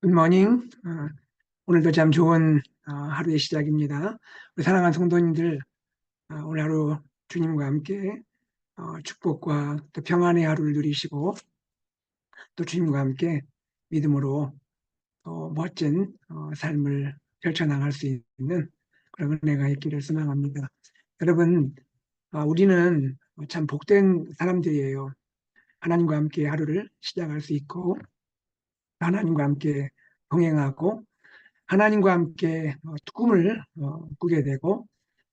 굿모닝. 오늘도 참 좋은 하루의 시작입니다. 우리 사랑하는 성도님들, 오늘 하루 주님과 함께 축복과 또 평안의 하루를 누리시고 또 주님과 함께 믿음으로 또 멋진 삶을 펼쳐나갈 수 있는 그런 은혜가 있기를 소망합니다. 여러분, 우리는 참 복된 사람들이에요. 하나님과 함께 하루를 시작할 수 있고 하나님과 함께 동행하고 하나님과 함께 꿈을 꾸게 되고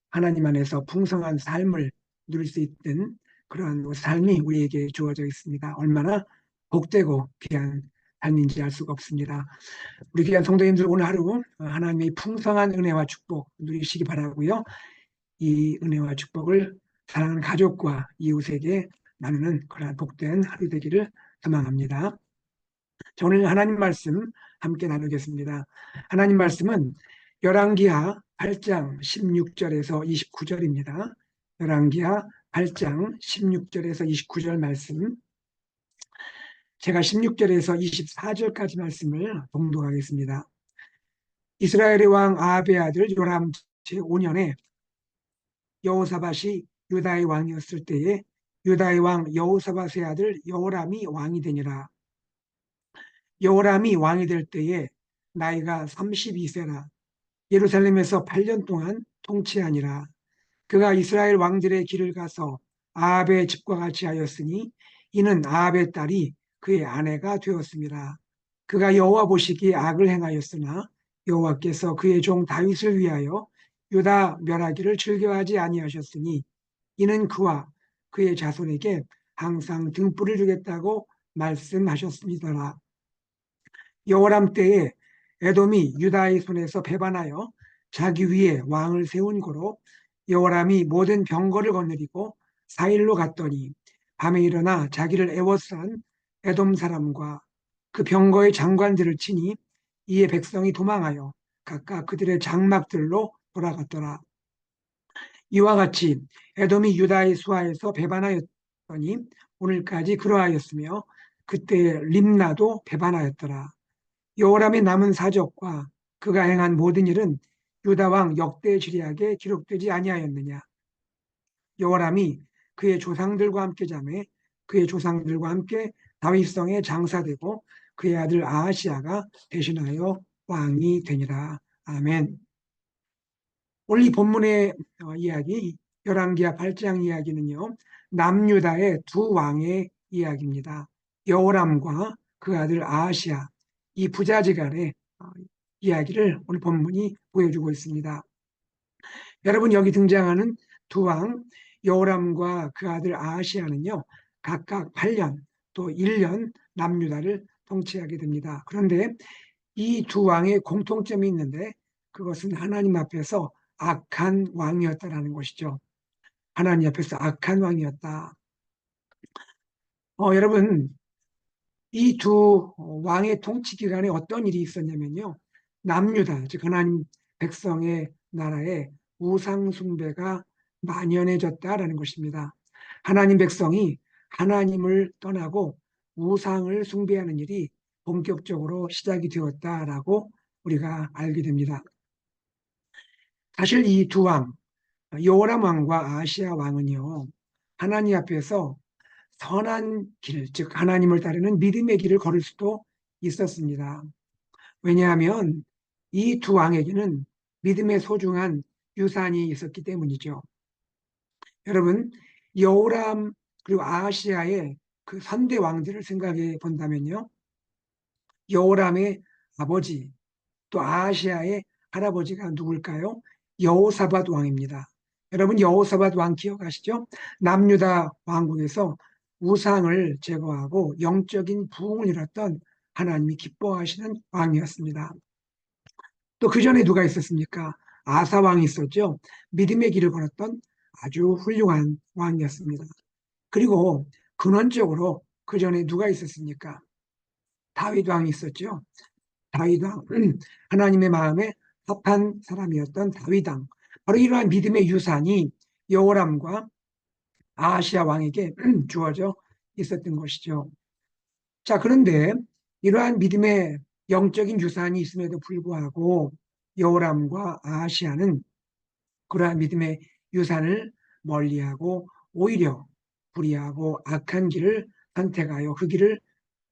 하나님 안에서 풍성한 삶을 누릴 수 있는 그런 삶이 우리에게 주어져 있습니다. 얼마나 복되고 귀한 삶인지 알 수가 없습니다. 우리 귀한 성도님들 오늘 하루 하나님의 풍성한 은혜와 축복 누리시기 바라고요. 이 은혜와 축복을 사랑하는 가족과 이웃에게 나누는 그러한 복된 하루 되기를 소망합니다. 자, 오늘 하나님 말씀 함께 나누겠습니다. 하나님 말씀은 열왕기하 8장 16절에서 29절입니다. 열왕기하 8장 16절에서 29절 말씀. 제가 16절에서 24절까지 말씀을 봉독하겠습니다. 이스라엘의 왕 아합의 아들 요람 제5년에 여호사밧이 유다의 왕이었을 때에 유다의 왕 여호사밧의 아들 여호람이 왕이 되니라. 여호람이 왕이 될 때에 나이가 32세라 예루살렘에서 8년 동안 통치하니라. 그가 이스라엘 왕들의 길을 가서 아합의 집과 같이 하였으니 이는 아합의 딸이 그의 아내가 되었습니다. 그가 여호와 보시기에 악을 행하였으나 여호와께서 그의 종 다윗을 위하여 유다 멸하기를 즐겨하지 아니하셨으니 이는 그와 그의 자손에게 항상 등불을 주겠다고 말씀하셨습니다. 여호람 때에 에돔이 유다의 손에서 배반하여 자기 위에 왕을 세운 고로 여호람이 모든 병거를 거느리고 사일로 갔더니 밤에 일어나 자기를 애워싼 에돔 사람과 그 병거의 장관들을 치니 이에 백성이 도망하여 각각 그들의 장막들로 돌아갔더라. 이와 같이 에돔이 유다의 수하에서 배반하였더니 오늘까지 그러하였으며 그때 림나도 배반하였더라. 여호람의 남은 사적과 그가 행한 모든 일은 유다 왕 역대 지리학에 기록되지 아니하였느냐. 여호람이 그의 조상들과 함께 자매 그의 조상들과 함께 다윗성에 장사되고 그의 아들 아하시아가 대신하여 왕이 되니라. 아멘. 오늘 이 본문의 이야기 열왕기하 8장 이야기는요. 남유다의 두 왕의 이야기입니다. 여호람과 그 아들 아하시아 이 부자지간의 이야기를 오늘 본문이 보여주고 있습니다. 여러분 여기 등장하는 두 왕 여호람과 그 아들 아하시아는요. 각각 8년 또 1년 남유다를 통치하게 됩니다. 그런데 이 두 왕의 공통점이 있는데 그것은 하나님 앞에서 악한 왕이었다라는 것이죠. 하나님 앞에서 악한 왕이었다. 여러분 이 두 왕의 통치 기간에 어떤 일이 있었냐면요. 남유다, 즉 하나님 백성의 나라에 우상 숭배가 만연해졌다라는 것입니다. 하나님 백성이 하나님을 떠나고 우상을 숭배하는 일이 본격적으로 시작이 되었다라고 우리가 알게 됩니다. 사실 이 두 왕, 여호람 왕과 아시아 왕은요. 하나님 앞에서 선한 길, 즉 하나님을 따르는 믿음의 길을 걸을 수도 있었습니다. 왜냐하면 이 두 왕에게는 믿음의 소중한 유산이 있었기 때문이죠. 여러분, 여호람 그리고 아하시아의 그 선대 왕들을 생각해 본다면요. 여호람의 아버지 또 아하시아의 할아버지가 누굴까요? 여호사밧 왕입니다. 여러분 여호사밧 왕 기억하시죠? 남유다 왕국에서 우상을 제거하고 영적인 부흥을 이뤘던 하나님이 기뻐하시는 왕이었습니다. 또 그 전에 누가 있었습니까? 아사 왕이 있었죠. 믿음의 길을 걸었던 아주 훌륭한 왕이었습니다. 그리고 근원적으로 그 전에 누가 있었습니까? 다윗 왕이 있었죠. 다윗 왕, 하나님의 마음에 합한 사람이었던 다윗 왕. 바로 이러한 믿음의 유산이 여호람과 아하시아 왕에게 주어져 있었던 것이죠. 자, 그런데 이러한 믿음의 영적인 유산이 있음에도 불구하고 여호람과 아하시아는 그러한 믿음의 유산을 멀리하고 오히려 불의하고 악한 길을 선택하여 그 길을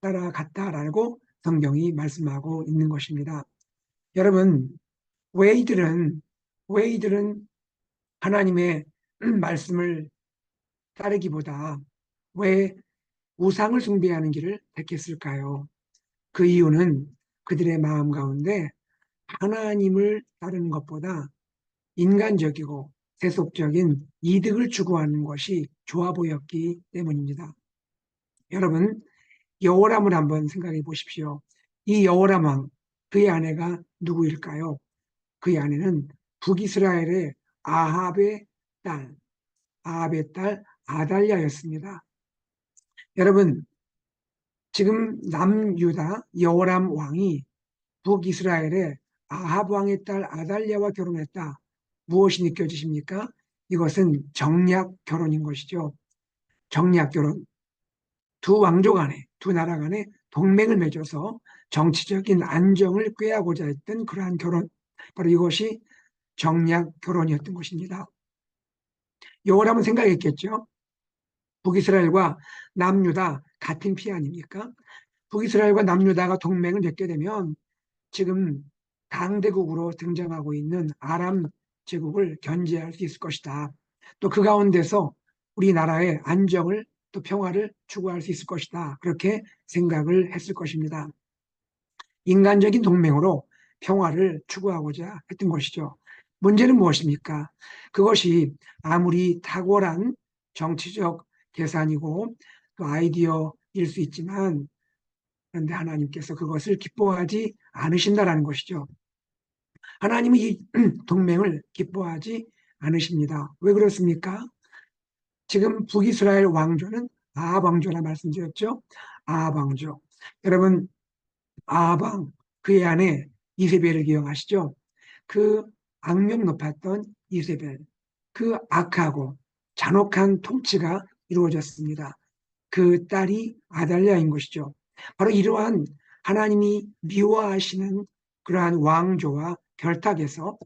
따라갔다라고 성경이 말씀하고 있는 것입니다. 여러분, 왜 이들은 하나님의 말씀을 따르기보다 왜 우상을 숭배하는 길을 택했을까요? 그 이유는 그들의 마음 가운데 하나님을 따르는 것보다 인간적이고 세속적인 이득을 추구하는 것이 좋아 보였기 때문입니다. 여러분, 여호람을 한번 생각해 보십시오. 이 여호람 왕, 그의 아내가 누구일까요? 그의 아내는 북이스라엘의 아합의 딸, 아합의 딸 아달랴였습니다. 여러분, 지금 남유다 여호람 왕이 북이스라엘의 아합 왕의 딸 아달랴와 결혼했다. 무엇이 느껴지십니까? 이것은 정략 결혼인 것이죠. 정략 결혼. 두 왕조 간에, 두 나라 간에 동맹을 맺어서 정치적인 안정을 꾀하고자 했던 그러한 결혼. 바로 이것이 정략 결혼이었던 것입니다. 여호람은 생각했겠죠. 북이스라엘과 남유다 같은 피 아닙니까? 북이스라엘과 남유다가 동맹을 맺게 되면 지금 강대국으로 등장하고 있는 아람 제국을 견제할 수 있을 것이다. 또 그 가운데서 우리나라의 안정을 또 평화를 추구할 수 있을 것이다. 그렇게 생각을 했을 것입니다. 인간적인 동맹으로 평화를 추구하고자 했던 것이죠. 문제는 무엇입니까? 그것이 아무리 탁월한 정치적 계산이고 또 아이디어일 수 있지만 그런데 하나님께서 그것을 기뻐하지 않으신다라는 것이죠. 하나님은 이 동맹을 기뻐하지 않으십니다. 왜 그렇습니까? 지금 북이스라엘 왕조는 아합 왕조라 말씀드렸죠. 아합 왕조. 여러분, 아합 왕 그의 아내 이세벨을 기억하시죠? 그 악명 높았던 이세벨, 그 악하고 잔혹한 통치가 이루어졌습니다. 그 딸이 아달랴인 것이죠. 바로 이러한 하나님이 미워하시는 그러한 왕조와 결탁에서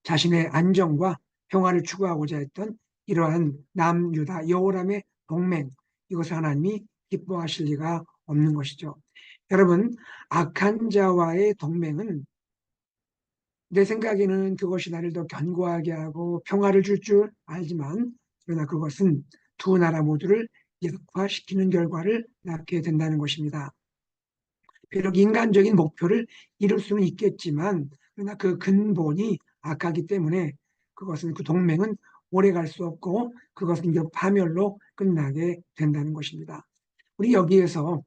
자신의 안정과 평화를 추구하고자 했던 이러한 남유다 여호람의 동맹, 이것을 하나님이 기뻐하실 리가 없는 것이죠. 여러분, 악한 자와의 동맹은 내 생각에는 그것이 나를 더 견고하게 하고 평화를 줄 알지만 그러나 그것은 두 나라 모두를 약화시키는 결과를 낳게 된다는 것입니다. 비록 인간적인 목표를 이룰 수는 있겠지만 그러나 그 근본이 악하기 때문에 그것은 그 동맹은 오래 갈 수 없고 그것은 결국 파멸로 끝나게 된다는 것입니다. 우리 여기에서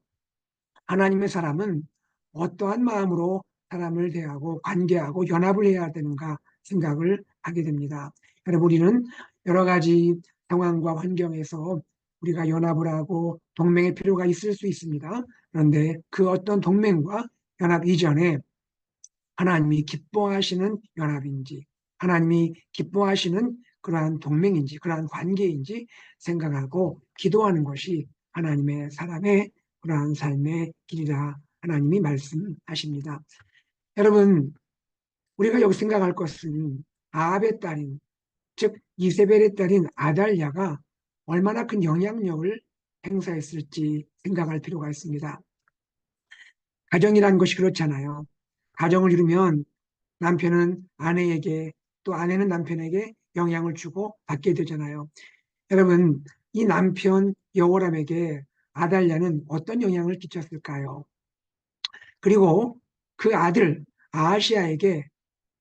하나님의 사람은 어떠한 마음으로 사람을 대하고 관계하고 연합을 해야 되는가 생각을 하게 됩니다. 여러분, 우리는 여러 가지 상황과 환경에서 우리가 연합을 하고 동맹의 필요가 있을 수 있습니다. 그런데 그 어떤 동맹과 연합 이전에 하나님이 기뻐하시는 연합인지, 하나님이 기뻐하시는 그러한 동맹인지, 그러한 관계인지 생각하고 기도하는 것이 하나님의 사람의 그러한 삶의 길이라 하나님이 말씀하십니다. 여러분, 우리가 여기 생각할 것은 아합의 딸인, 즉 이세벨의 딸인 아달랴가 얼마나 큰 영향력을 행사했을지 생각할 필요가 있습니다. 가정이라는 것이 그렇잖아요. 가정을 이루면 남편은 아내에게 또 아내는 남편에게 영향을 주고 받게 되잖아요. 여러분, 이 남편 여호람에게 아달랴는 어떤 영향을 끼쳤을까요? 그리고 그 아들 아하시아에게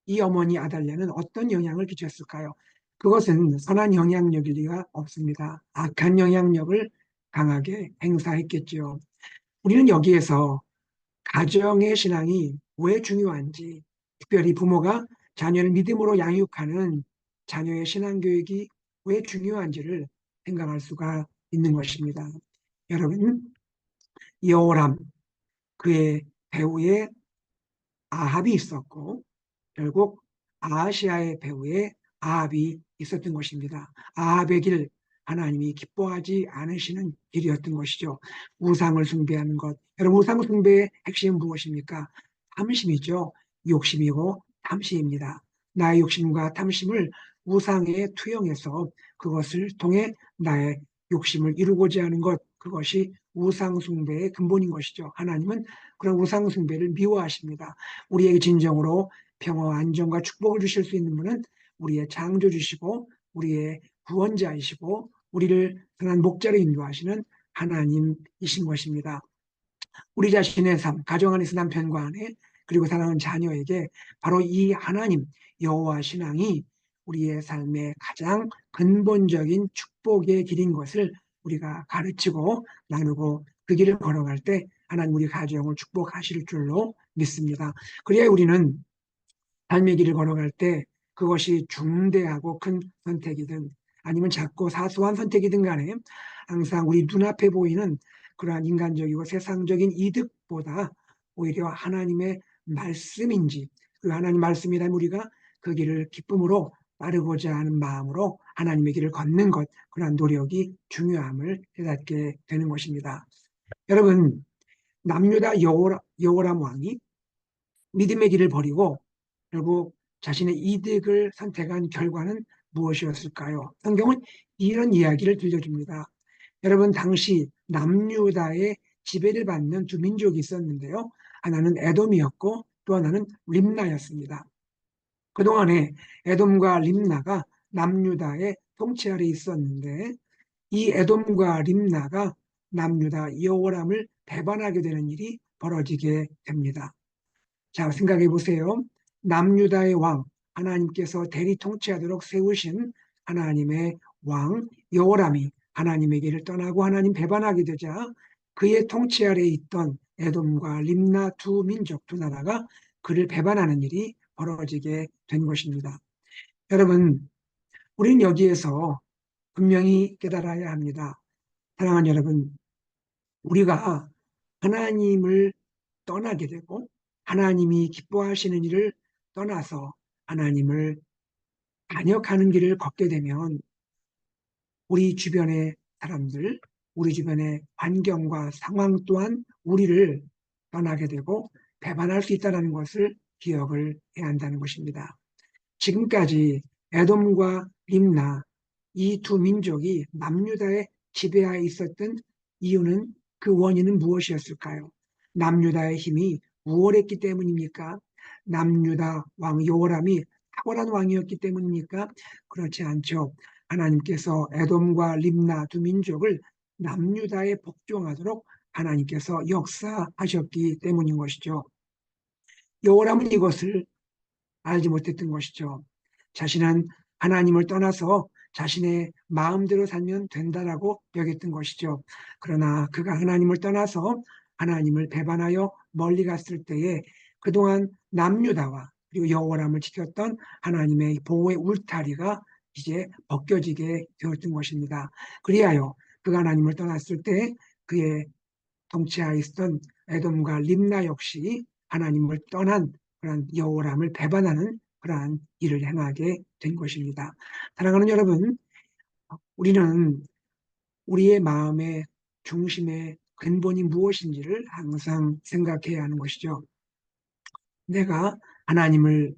이 어머니 아달랴는 어떤 영향을 끼쳤을까요? 그것은 선한 영향력일 리가 없습니다. 악한 영향력을 강하게 행사했겠죠. 우리는 여기에서 가정의 신앙이 왜 중요한지, 특별히 부모가 자녀를 믿음으로 양육하는 자녀의 신앙 교육이 왜 중요한지를 생각할 수가 있는 것입니다. 여러분, 여호람 그의 배후에 아합이 있었고 결국 아하시아의 배후에 아합이 있었던 것입니다. 아합의 길 하나님이 기뻐하지 않으시는 일이었던 것이죠. 우상을 숭배하는 것. 여러분, 우상 숭배의 핵심은 무엇입니까? 탐심이죠. 욕심이고 탐심입니다. 나의 욕심과 탐심을 우상에 투영해서 그것을 통해 나의 욕심을 이루고자 하는 것, 그것이 우상 숭배의 근본인 것이죠. 하나님은 그런 우상 숭배를 미워하십니다. 우리에게 진정으로 평화와 안정과 축복을 주실 수 있는 분은 우리의 창조주시고 우리의 구원자이시고 우리를 선한 목자로 인도하시는 하나님이신 것입니다. 우리 자신의 삶, 가정 안에서 남편과 아내, 그리고 사랑하는 자녀에게 바로 이 하나님, 여호와 신앙이 우리의 삶의 가장 근본적인 축복의 길인 것을 우리가 가르치고 나누고 그 길을 걸어갈 때 하나님 우리 가정을 축복하실 줄로 믿습니다. 그래야 우리는 삶의 길을 걸어갈 때 그것이 중대하고 큰 선택이든 아니면 작고 사소한 선택이든 간에 항상 우리 눈앞에 보이는 그러한 인간적이고 세상적인 이득보다 오히려 하나님의 말씀인지 그 하나님 말씀이라면 우리가 그 길을 기쁨으로 따르고자 하는 마음으로 하나님의 길을 걷는 것, 그러한 노력이 중요함을 깨닫게 되는 것입니다. 여러분, 남유다 여호람 왕이 믿음의 길을 버리고 결국 자신의 이득을 선택한 결과는 무엇이었을까요? 성경은 이런 이야기를 들려줍니다. 여러분, 당시 남유다의 지배를 받는 두 민족이 있었는데요. 하나는 에돔이었고 또 하나는 림나였습니다. 그동안에 에돔과 림나가 남유다의 통치 아래 있었는데 이 에돔과 림나가 남유다 여호람을 배반하게 되는 일이 벌어지게 됩니다. 자, 생각해 보세요. 남유다의 왕, 하나님께서 대리 통치하도록 세우신 하나님의 왕 여호람이 하나님의 길을 떠나고 하나님 배반하게 되자 그의 통치 아래에 있던 에돔과 림나 두 민족, 두 나라가 그를 배반하는 일이 벌어지게 된 것입니다. 여러분, 우리는 여기에서 분명히 깨달아야 합니다. 사랑하는 여러분, 우리가 하나님을 떠나게 되고 하나님이 기뻐하시는 일을 떠나서 하나님을 반역하는 길을 걷게 되면 우리 주변의 사람들, 우리 주변의 환경과 상황 또한 우리를 떠나게 되고 배반할 수 있다는 것을 기억을 해야 한다는 것입니다. 지금까지 에돔과 림나 이 두 민족이 남유다의 지배하에 있었던 이유는 그 원인은 무엇이었을까요? 남유다의 힘이 우월했기 때문입니까? 남유다 왕 여호람이 탁월한 왕이었기 때문입니까? 그렇지 않죠. 하나님께서 에돔과 림나 두 민족을 남유다에 복종하도록 하나님께서 역사하셨기 때문인 것이죠. 여호람은 이것을 알지 못했던 것이죠. 자신은 하나님을 떠나서 자신의 마음대로 살면 된다라고 여겼던 것이죠. 그러나 그가 하나님을 떠나서 하나님을 배반하여 멀리 갔을 때에 그동안 남유다와 그리고 여호람을 지켰던 하나님의 보호의 울타리가 이제 벗겨지게 되었던 것입니다. 그리하여 그가 하나님을 떠났을 때 그의 통치하에 있었던 에돔과 림나 역시 하나님을 떠난 그러한 여호람을 배반하는 그러한 일을 행하게 된 것입니다. 사랑하는 여러분, 우리는 우리의 마음의 중심의 근본이 무엇인지를 항상 생각해야 하는 것이죠. 내가 하나님을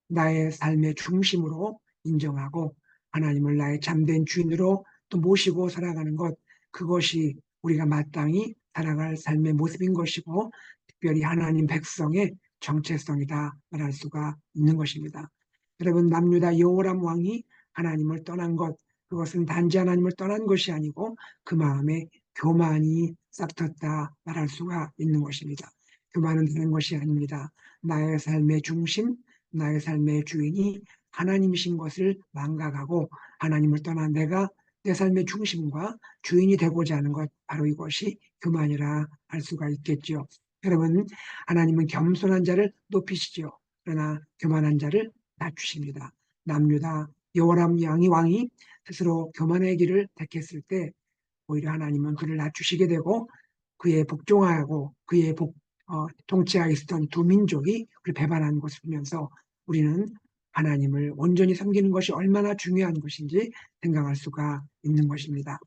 나의 삶의 중심으로 인정하고 하나님을 나의 참된 주인으로 또 모시고 살아가는 것, 그것이 우리가 마땅히 살아갈 삶의 모습인 것이고 특별히 하나님 백성의 정체성이다 말할 수가 있는 것입니다. 여러분, 남유다 여호람 왕이 하나님을 떠난 것, 그것은 단지 하나님을 떠난 것이 아니고 그 마음에 교만이 싹텄다 말할 수가 있는 것입니다. 교만은 다른 것이 아닙니다. 나의 삶의 중심, 나의 삶의 주인이 하나님이신 것을 망각하고 하나님을 떠난 내가 내 삶의 중심과 주인이 되고자 하는 것, 바로 이것이 교만이라 할 수가 있겠죠. 여러분, 하나님은 겸손한 자를 높이시죠. 그러나 교만한 자를 낮추십니다. 남유다 여호람 왕이 스스로 교만의 길을 택했을 때 오히려 하나님은 그를 낮추시게 되고 그의 복종하고 통치하에 있었던 두 민족이 그를 배반하는 것을 보면서 우리는 하나님을 온전히 섬기는 것이 얼마나 중요한 것인지 생각할 수가 있는 것입니다.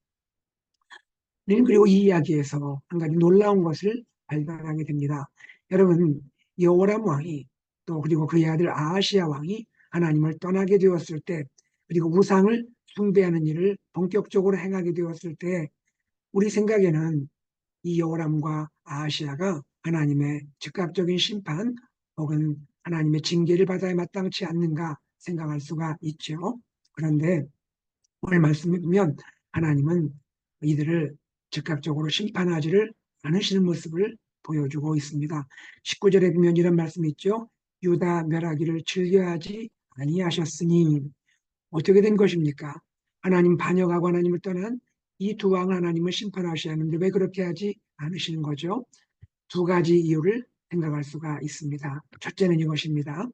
우리는 그리고 이 이야기에서 한 가지 놀라운 것을 발견하게 됩니다. 여러분, 여호람 왕이 또 그리고 그의 아들 아하시야 왕이 하나님을 떠나게 되었을 때, 그리고 우상을 숭배하는 일을 본격적으로 행하게 되었을 때, 우리 생각에는 이 여호람과 아하시야가 하나님의 즉각적인 심판 혹은 하나님의 징계를 받아야 마땅치 않는가 생각할 수가 있죠. 그런데 오늘 말씀에 보면 하나님은 이들을 즉각적으로 심판하지를 않으시는 모습을 보여주고 있습니다. 19절에 보면 이런 말씀이 있죠. 유다 멸하기를 즐겨하지 아니하셨으니. 어떻게 된 것입니까? 하나님 반역하고 하나님을 떠난 이 두 왕을 하나님은 심판하셔야 하는데 왜 그렇게 하지 않으시는 거죠? 두 가지 이유를 생각할 수가 있습니다. 첫째는 이것입니다.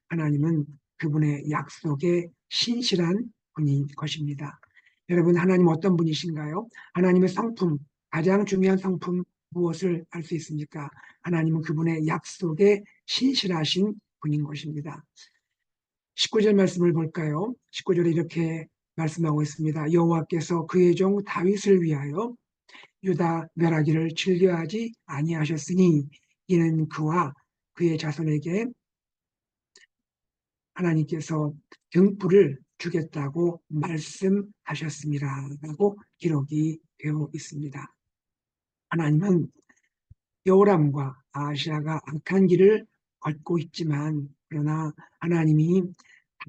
하나님은 그분의 약속에 신실한 분인 것입니다. 여러분, 하나님 어떤 분이신가요? 하나님의 성품, 가장 중요한 성품 무엇을 알 수 있습니까? 하나님은 그분의 약속에 신실하신 분인 것입니다. 19절 말씀을 볼까요? 19절에 이렇게 말씀하고 있습니다. 여호와께서 그의 종 다윗을 위하여 유다 멸하기를 즐겨하지 아니하셨으니 이는 그와 그의 자손에게 하나님께서 등불을 주겠다고 말씀하셨습니다. 라고 기록이 되어 있습니다. 하나님은 여호람과 아하시야가 악한 길을 걷고 있지만 그러나 하나님이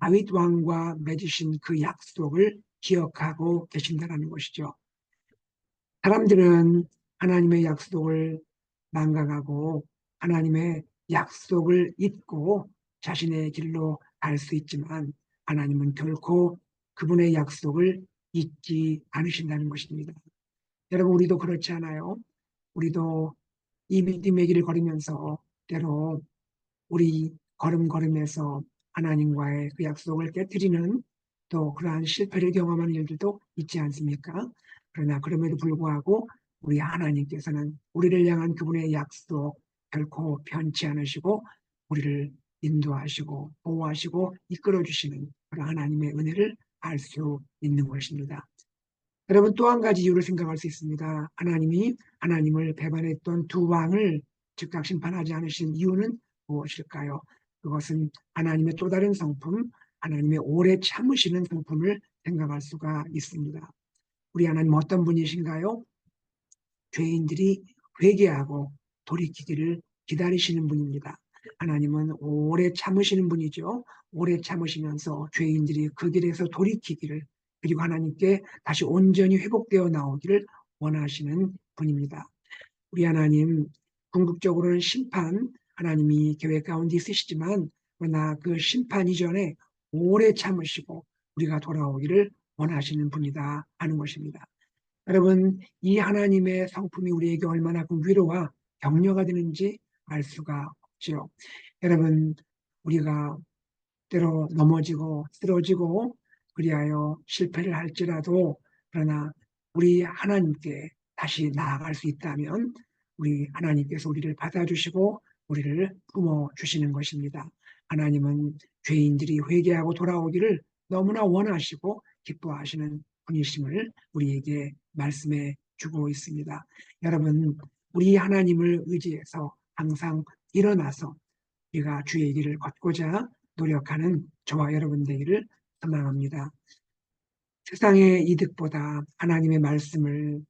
다윗 왕과 맺으신 그 약속을 기억하고 계신다는 것이죠. 사람들은 하나님의 약속을 망각하고 하나님의 약속을 잊고 자신의 길로 갈 수 있지만 하나님은 결코 그분의 약속을 잊지 않으신다는 것입니다. 여러분, 우리도 그렇지 않아요? 우리도 이 믿음의 길을 걸으면서 때로 우리 걸음걸음에서 하나님과의 그 약속을 깨뜨리는 또 그러한 실패를 경험하는 일들도 있지 않습니까? 그러나 그럼에도 불구하고 우리 하나님께서는 우리를 향한 그분의 약속 결코 변치 않으시고 우리를 인도하시고 보호하시고 이끌어주시는 그런 하나님의 은혜를 알 수 있는 것입니다. 여러분, 또 한 가지 이유를 생각할 수 있습니다. 하나님이 하나님을 배반했던 두 왕을 즉각 심판하지 않으신 이유는 무엇일까요? 그것은 하나님의 또 다른 성품, 하나님의 오래 참으시는 성품을 생각할 수가 있습니다. 우리 하나님 어떤 분이신가요? 죄인들이 회개하고 돌이키기를 기다리시는 분입니다. 하나님은 오래 참으시는 분이죠. 오래 참으시면서 죄인들이 그 길에서 돌이키기를 그리고 하나님께 다시 온전히 회복되어 나오기를 원하시는 분입니다. 우리 하나님 궁극적으로는 심판 하나님이 계획 가운데 있으시지만 그러나 그 심판 이전에 오래 참으시고 우리가 돌아오기를 원하시는 분이다 하는 것입니다. 여러분, 이 하나님의 성품이 우리에게 얼마나 그 위로와 격려가 되는지 알 수가 없죠. 여러분, 우리가 때로 넘어지고 쓰러지고 그리하여 실패를 할지라도 그러나 우리 하나님께 다시 나아갈 수 있다면 우리 하나님께서 우리를 받아주시고 우리를 품어주시는 것입니다. 하나님은 죄인들이 회개하고 돌아오기를 너무나 원하시고 기뻐하시는 분이심을 우리에게 말씀해 주고 있습니다. 여러분, 우리 하나님을 의지해서 항상 일어나서 우리가 주의 길을 걷고자 노력하는 저와 여러분 되기를 소망합니다. 세상의 이득보다 하나님의 말씀을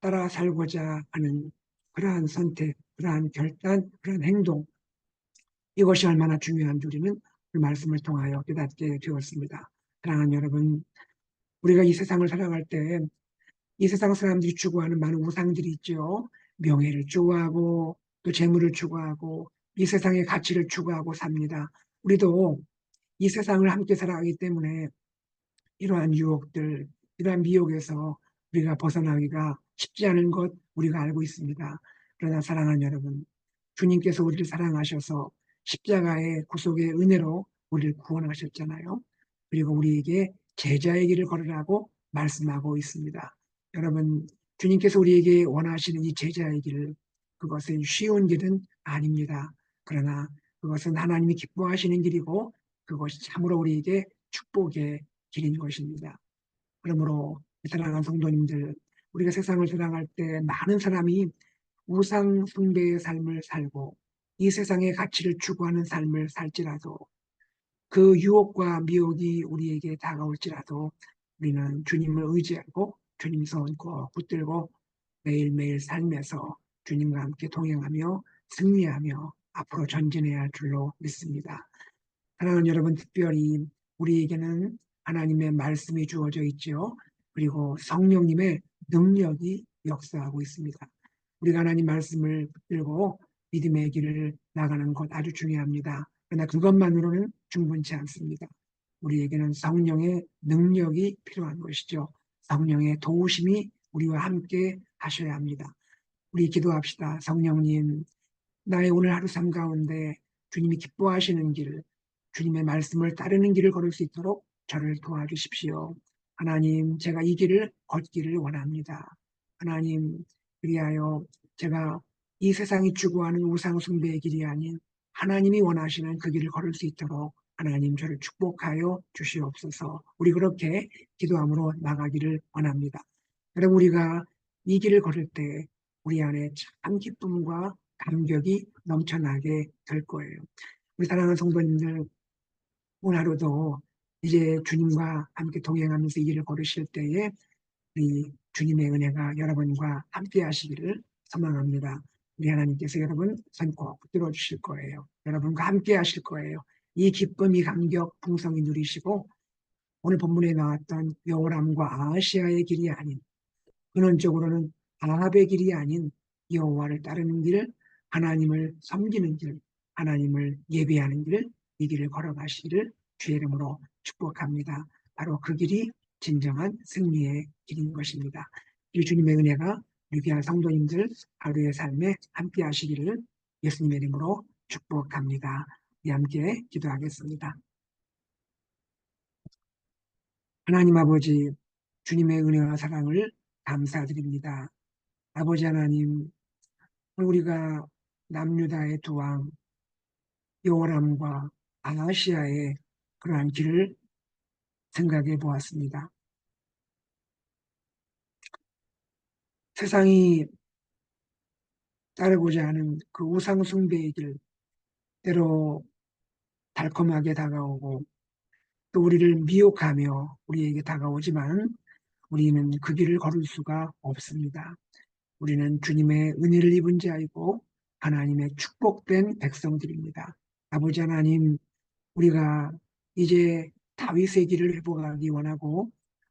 따라 살고자 하는 그러한 선택, 그러한 결단, 그러한 행동, 이것이 얼마나 중요한 줄이는 그 말씀을 통하여 깨닫게 되었습니다. 사랑하는 여러분, 우리가 이 세상을 살아갈 때 이 세상 사람들이 추구하는 많은 우상들이 있죠. 명예를 추구하고 또 재물을 추구하고 이 세상의 가치를 추구하고 삽니다. 우리도 이 세상을 함께 살아가기 때문에 이러한 유혹들, 이러한 미혹에서 우리가 벗어나기가 쉽지 않은 것 우리가 알고 있습니다. 그러나 사랑하는 여러분, 주님께서 우리를 사랑하셔서 십자가의 구속의 은혜로 우리를 구원하셨잖아요. 그리고 우리에게 제자의 길을 걸으라고 말씀하고 있습니다. 여러분, 주님께서 우리에게 원하시는 이 제자의 길, 그것은 쉬운 길은 아닙니다. 그러나 그것은 하나님이 기뻐하시는 길이고 그것이 참으로 우리에게 축복의 길인 것입니다. 그러므로 사랑하는 성도님들, 우리가 세상을 살아갈 때 많은 사람이 우상 숭배의 삶을 살고 이 세상의 가치를 추구하는 삶을 살지라도 그 유혹과 미혹이 우리에게 다가올지라도 우리는 주님을 의지하고 주님 손 꼭 붙들고 매일매일 삶에서 주님과 함께 동행하며 승리하며 앞으로 전진해야 할 줄로 믿습니다. 사랑하는 여러분, 특별히 우리에게는 하나님의 말씀이 주어져 있죠. 그리고 성령님의 능력이 역사하고 있습니다. 우리가 하나님 말씀을 붙들고 믿음의 길을 나가는 것 아주 중요합니다. 그러나 그것만으로는 충분치 않습니다. 우리에게는 성령의 능력이 필요한 것이죠. 성령의 도우심이 우리와 함께 하셔야 합니다. 우리 기도합시다. 성령님, 나의 오늘 하루 삶 가운데 주님이 기뻐하시는 길, 주님의 말씀을 따르는 길을 걸을 수 있도록 저를 도와주십시오. 하나님, 제가 이 길을 걷기를 원합니다. 하나님, 그리하여 제가 이 세상이 추구하는 우상 숭배의 길이 아닌 하나님이 원하시는 그 길을 걸을 수 있도록 하나님 저를 축복하여 주시옵소서. 우리 그렇게 기도함으로 나가기를 원합니다. 여러분, 우리가 이 길을 걸을 때 우리 안에 참 기쁨과 감격이 넘쳐나게 될 거예요. 우리 사랑하는 성도님들, 오늘 하루도 이제 주님과 함께 동행하면서 이 길을 걸으실 때에 우리 주님의 은혜가 여러분과 함께 하시기를 소망합니다. 우리 하나님께서 여러분 손 꼭 붙들어 주실 거예요. 여러분과 함께 하실 거예요. 이 기쁨, 이 감격 풍성히 누리시고 오늘 본문에 나왔던 여호람과 아하시아의 길이 아닌, 근원적으로는 아합의 길이 아닌 여호와를 따르는 길, 하나님을 섬기는 길, 하나님을 예배하는 길, 이 길을 걸어가시기를 주의 이름으로 축복합니다. 바로 그 길이 진정한 승리의 길인 것입니다. 이 주님의 은혜가 우리 귀한 성도님들 하루의 삶에 함께 하시기를 예수님의 이름으로 축복합니다. 우리 함께 기도하겠습니다. 하나님 아버지, 주님의 은혜와 사랑을 감사드립니다. 아버지 하나님, 우리가 남유다의 두 왕 여호람과 아하시아의 그러한 길을 생각해 보았습니다. 세상이 따르고자 하는 그 우상 숭배의 길, 때로 달콤하게 다가오고 또 우리를 미혹하며 우리에게 다가오지만 우리는 그 길을 걸을 수가 없습니다. 우리는 주님의 은혜를 입은 자이고 하나님의 축복된 백성들입니다. 아버지 하나님, 우리가 이제 다윗의 길을 회복하기 원하고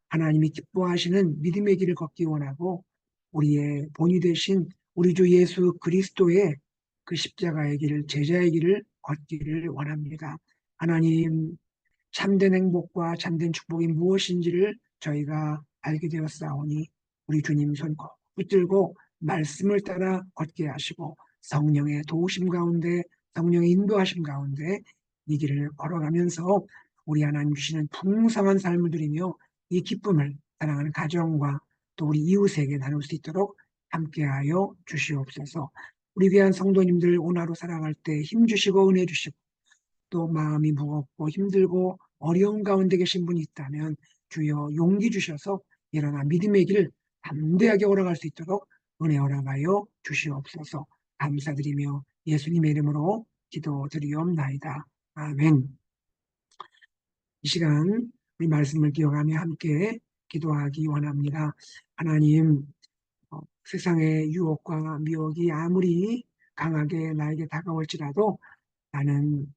하나님이 기뻐하시는 믿음의 길을 걷기 원하고 우리의 본이 되신 우리 주 예수 그리스도의 그 십자가의 길, 제자의 길을 걷기를 원합니다. 하나님, 참된 행복과 참된 축복이 무엇인지를 저희가 알게 되었사오니 우리 주님 손 꼭 붙들고 말씀을 따라 걷게 하시고 성령의 도우심 가운데, 성령의 인도하심 가운데 이 길을 걸어가면서 우리 하나님 주시는 풍성한 삶을 누리며 이 기쁨을 사랑하는 가정과 또 우리 이웃에게 나눌 수 있도록 함께하여 주시옵소서. 우리 귀한 성도님들 오늘 하루 살아갈 때 힘주시고 은혜 주시고 또 마음이 무겁고 힘들고 어려운 가운데 계신 분이 있다면 주여 용기 주셔서 일어나 믿음의 길 담대하게 걸어갈 수 있도록 은혜 허락하여 주시옵소서. 감사드리며 예수님의 이름으로 기도드리옵나이다. 아멘. 이 시간 우리 말씀을 기억하며 함께 기도하기 원합니다. 하나님, 세상의 유혹과 미혹이 아무리 강하게 나에게 다가올지라도 나는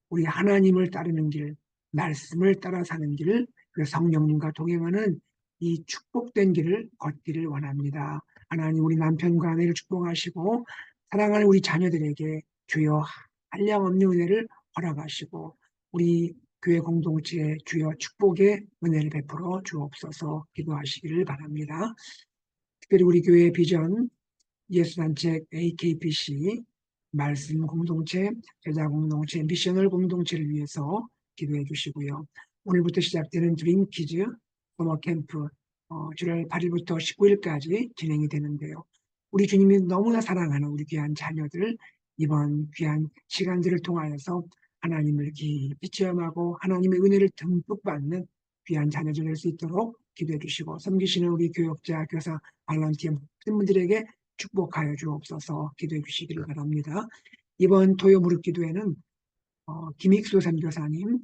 우리 하나님을 따르는 길, 말씀을 따라 사는 길, 그 성령님과 동행하는 이 축복된 길을 걷기를 원합니다. 하나님, 우리 남편과 아내를 축복하시고 사랑하는 우리 자녀들에게 주여 한량없는 은혜를 허락하시고 우리 교회 공동체에 주여 축복의 은혜를 베풀어 주옵소서. 기도하시기를 바랍니다. 특별히 우리 교회의 비전 예수단책 AKPC 말씀 공동체, 제자 공동체, 미셔널 공동체를 위해서 기도해 주시고요. 오늘부터 시작되는 드림 퀴즈 서머 캠프 7월 8일부터 19일까지 진행이 되는데요. 우리 주님이 너무나 사랑하는 우리 귀한 자녀들 이번 귀한 시간들을 통하여서 하나님을 깊이 체험하고 하나님의 은혜를 듬뿍 받는 귀한 자녀들 될 수 있도록 기도해 주시고, 섬기시는 우리 교역자, 교사, 발런티어 모든 분들에게 축복하여 주옵소서. 기도해 주시기를 바랍니다. 이번 토요 무릎 기도회는 김익수 선교사님,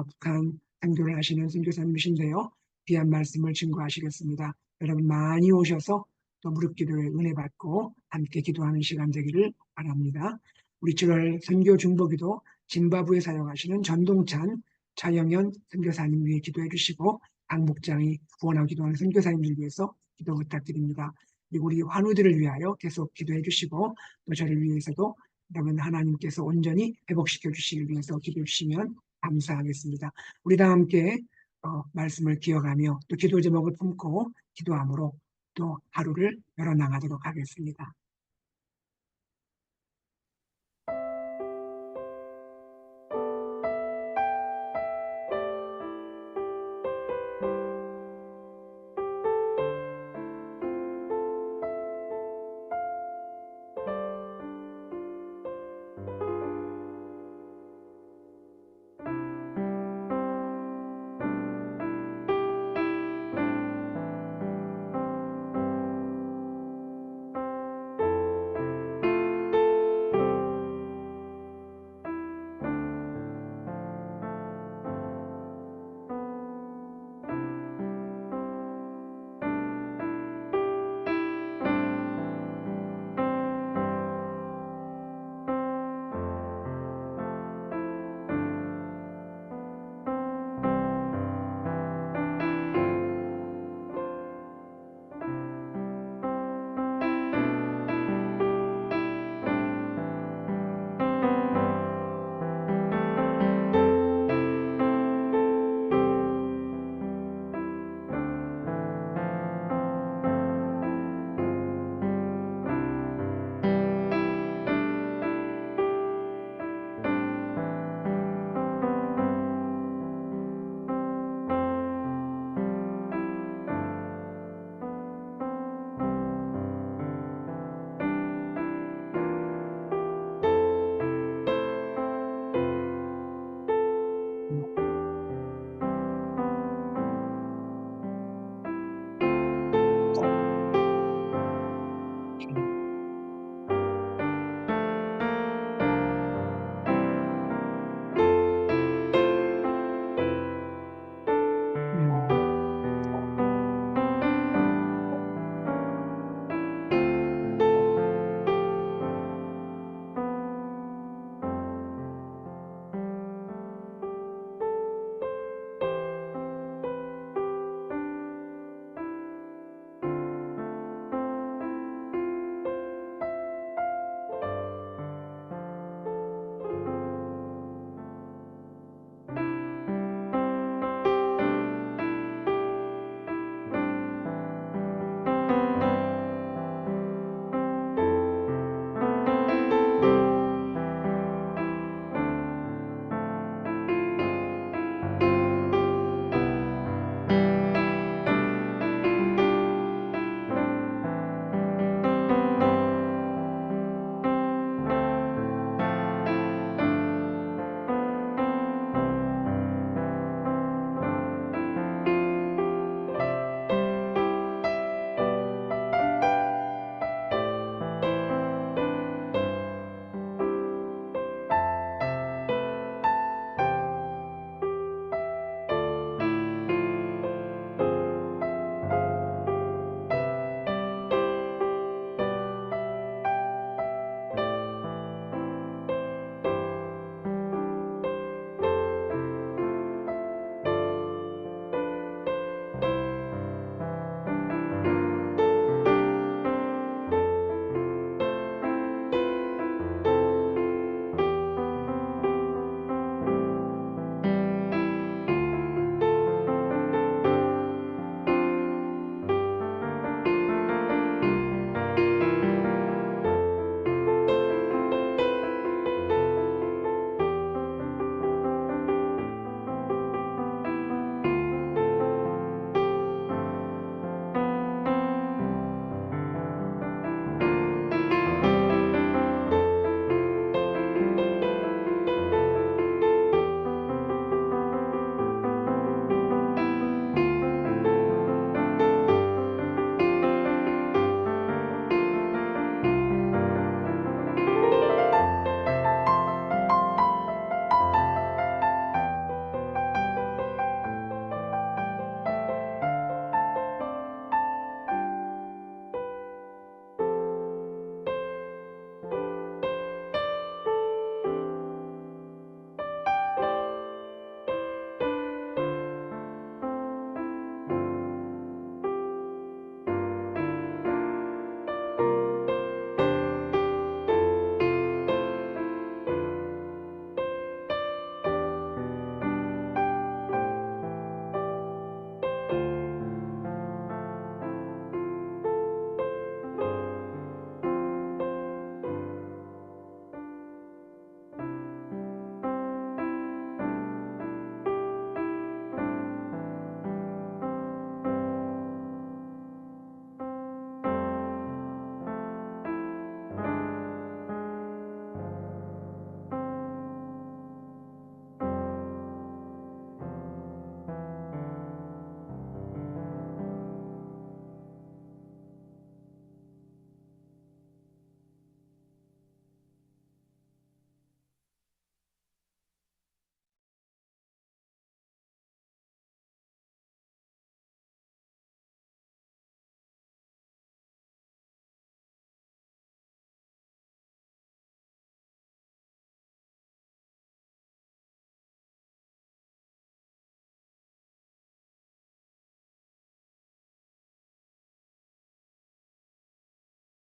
북한 선교를 하시는 선교사님이신데요. 귀한 말씀을 증거하시겠습니다. 여러분 많이 오셔서 또 무릎 기도에 은혜 받고 함께 기도하는 시간 되기를 바랍니다. 우리 7월 선교 중보기도 짐바브웨 사역하시는 전동찬, 차영현 선교사님 위해 기도해 주시고, 강 목장이 후원하고 기도하는 선교사님들 위해서 기도 부탁드립니다. 그리고 우리 환우들을 위하여 계속 기도해 주시고, 또 저를 위해서도 여러분 하나님께서 온전히 회복시켜 주시기 위해서 기도해 주시면 감사하겠습니다. 우리 다 함께 말씀을 기억하며 또 기도 제목을 품고 기도함으로 또 하루를 열어나가도록 하겠습니다.